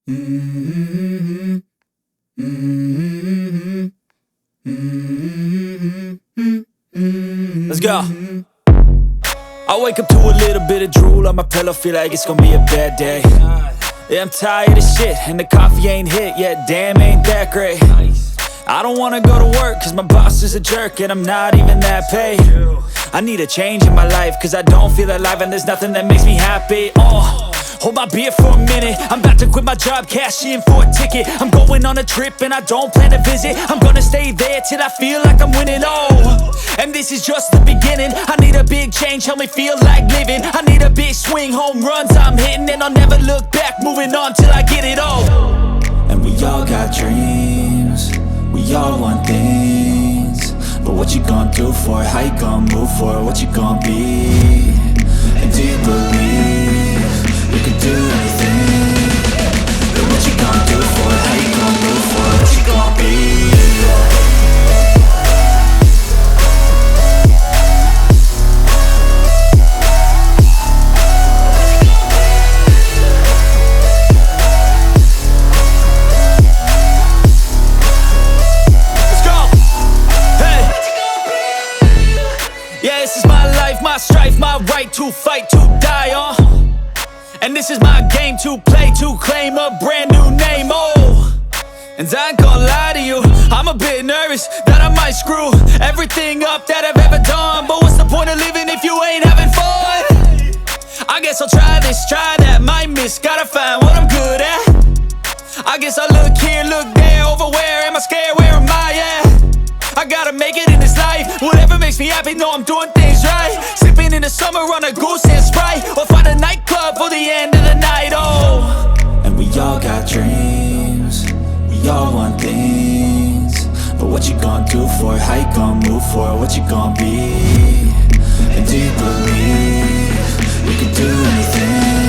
Mm-hmm. Mm-hmm. Mm-hmm. Let's go. I wake up to a little bit of drool on my pillow, feel like it's gonna be a bad day. Yeah, I'm tired of shit, and the coffee ain't hit yet, damn, ain't that great. I don't wanna go to work, cause my boss is a jerk, and I'm not even that paid. I need a change in my life, cause I don't feel alive, and there's nothing that makes me happy. Hold my beer for a minute, I'm about to quit my job, cash in for a ticket. I'm going on a trip and I don't plan to visit. I'm gonna stay there till I feel like I'm winning, and this is just the beginning. I need a big change, help me feel like living. I need a big swing, home runs I'm hitting, and I'll never look back, moving on till I get it all. And we all got dreams, we all want things, but what you gonna do for it? How you gonna move for it? What you gonna be? And do you believe you can do anything? But what you gonna do for it? How you gonna move for it? What you gonna be? Yeah, this is my life, my strife, my right to fight, to die on. And this is my game to play, to claim a brand new name, And I ain't gonna lie to you, I'm a bit nervous that I might screw everything up that I've ever done. But what's the point of living if you ain't having fun? I guess I'll try this, try that, might miss, gotta find what I'm good at. I guess I look here, look there, over where am I scared, where am I at? I gotta make it in this life, whatever makes me happy, know I'm doing things right. Sipping in the summer on a goose and Sprite, or find a nightclub for the end of the night, And we all got dreams, we all want things, but what you gonna do for it? How you gonna move for it? What you gonna be? And do you believe you can do anything?